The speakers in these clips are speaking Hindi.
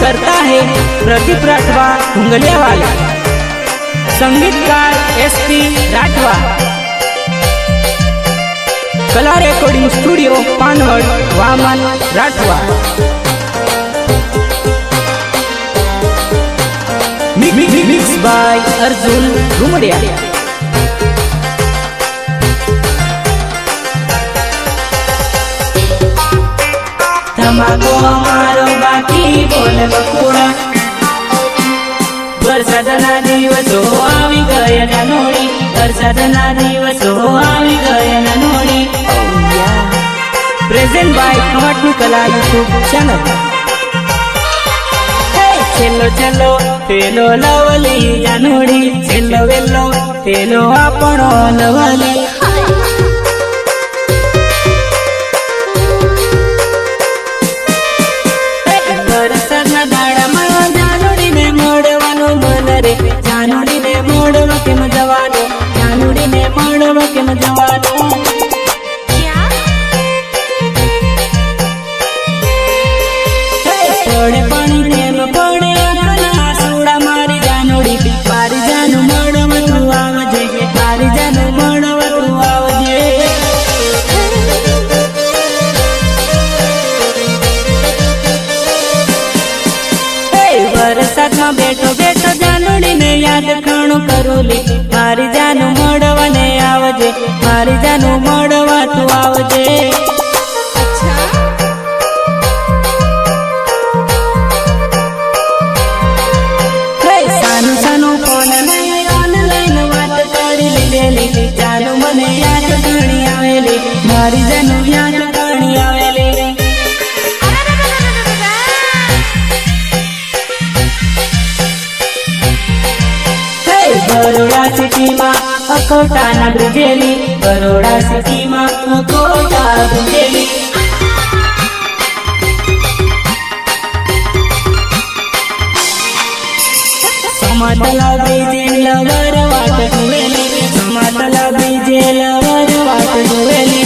करता है प्रदीप राठवा हुंगलियावाला। संगीतकार SP Rathwa. Kala recording studio Panwad Vaman Rathwa. Mix by Arjun Ghumadiya. धमाको हमारो बाकी बोल बकुड़ा। वरसादना दिवसो आवी गया जानोड़ी। वरसादना दिवसो आवी गया जानोड़ी। Present by Khamatni Kala YouTube channel. चलो चलो तेलो लवली जानोड़ी। चलो वेलो तेलो आपणो लवली। वरसादना दाडामां जानोडीने मोडवानुं मन रे। जानोडीने मोडवा केम जवानुं। जानोडीने मोडवा केम जवानुं। पड़े पानी नेम पड़े आखना सूड़ा मारी जानोडी। मारी जानू मोडवा तू आवजे। मारी जानू मोडवा तू आवजे। वरसाद में बैठो बैठो जानोडी ने याद खाणो करूली। मारी जानू मोडवा ने आवजे। मारी जानू मोडवा तू आवजे। सानू सानू फोन में ऑनलाइन बात करी लीधेली। जानू मने याद घणी आवेली। मारी जानू याद घणी आवेली। बरोड़ा सिटी में अकोटा ना ब्रिजेली। बरोड़ा सिटी में अकोटा ब्रिजेली। समातला बीजे लवर वाट जुवेली। समातला बीजे लवर वाट जुवेली।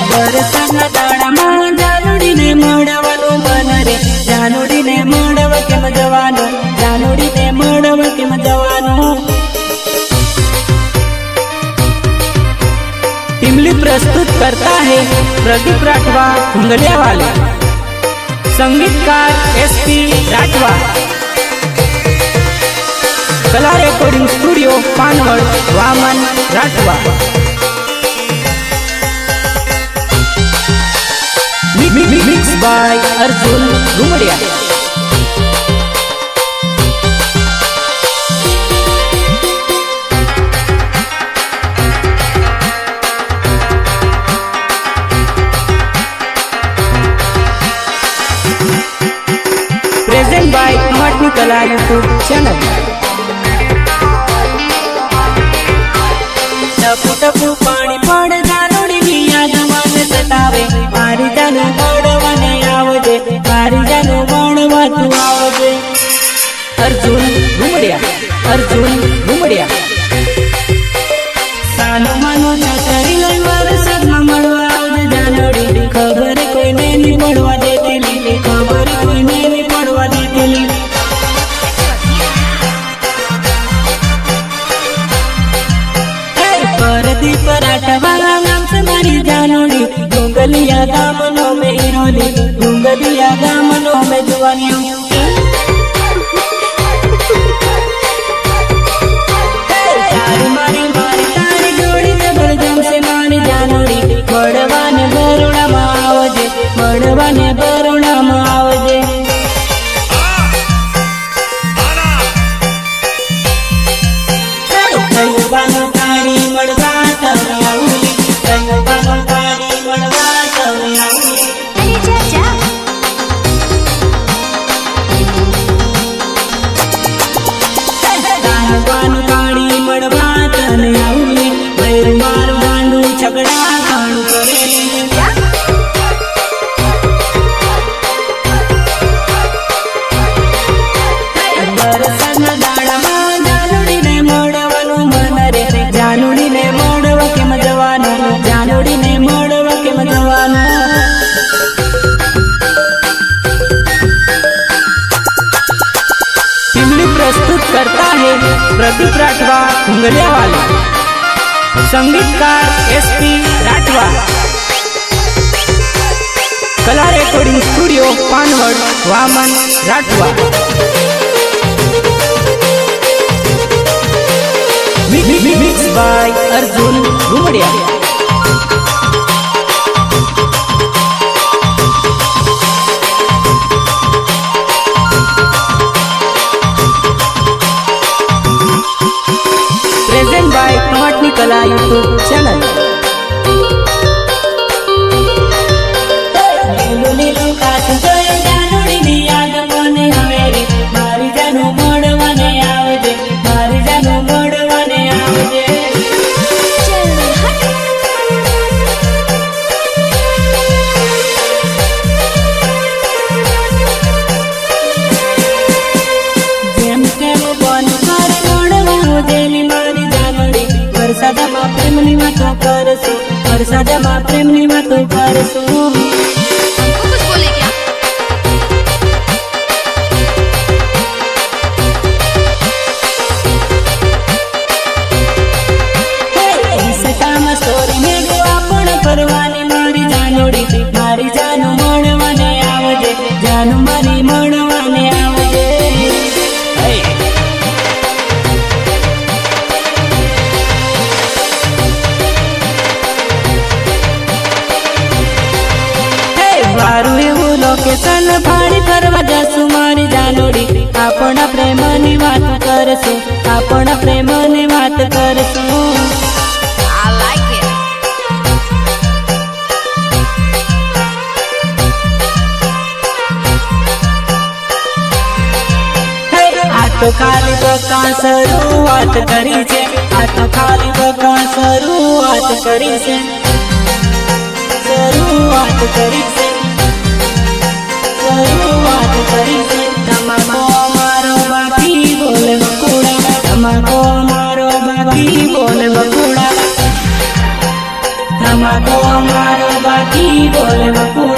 वरसादना दाडामां जानोडीने मोडवानुं मन रे। जानोडीने मोडवा केम जवानुं। जानोडीने मोडवा केम जवानुं। टिमली प्रस्तुत करता है प्रदीप राठवा हुंगलियावाला। संगीतकार SP Rathwa. Kala recording studio Panwad Vaman Rathwa. Mix by Arjun Ghumadiya. Present by Khamatni Kala YouTube channel. Tapu Tapu पानी पड़ जानोडी नी याद मन सतावे। मारी जानू मोडवा ने आवजे। मारी जानू मोडवा तू आवजे। अर्जुन घुमड़िया। अर्जुन घुमड़िया। सानू मानो छतरी लई वरसादमां मळवा आवजे जानोडी। खबर कोईने नी पड़वा देतेली। खबर कोईने नी पड़वा देतेली। प्रदीप राठवा नाम से मारी जानोडी। डुंगलिया गामनो में हिरोली। डुंगलिया गामनो में जुवानियों। तारी मारी मारी तारी जोड़ी जबरदम से मारी जानोडी। मोडवा ने बरोड़ा मां आवजे। मोडवा ने बरोड़ा मां आवजे। बानो तारी मड़वा तवे आउली। बानो तारी मड़वा तवे आउली। प्रदीप राठवा घुंगरियावाला, संगीतकार SP Rathwa, Kala recording studio Panwad Vaman Rathwa, mix by Arjun Ghumadiya. Present by Tamatni Kala YouTube channel. વરસાદમાં પ્રેમની વાતો કરશું, વરસાદમાં પ્રેમની વાતો કરશું। कुछ बोले क्या? સટામાં સ્ટોરી ને ગોવા પણ કરવાની મારી જાનોડી, મારી જાનું મળવાને આવજે, જાનું મારી મળવાને આવજે। મારું એવું લોકેશન ભાડી ફરવા જશું મારી જાનોડી, આપણા પ્રેમની વાત કરશું, આપણા પ્રેમની વાત કરશું। I like it. આ તો ખાલી બકા શરૂઆત કરી છે, આ તો ખાલી બકા શરૂઆત કરી છે, શરૂઆત કરી છે, શરૂઆત કરી છે। તમાકો મારો બાકી બોલે બકુડા, તમાકો મારો બાકી બોલે બકુડા, તમાકો મારો બાકી બોલે બકુડા।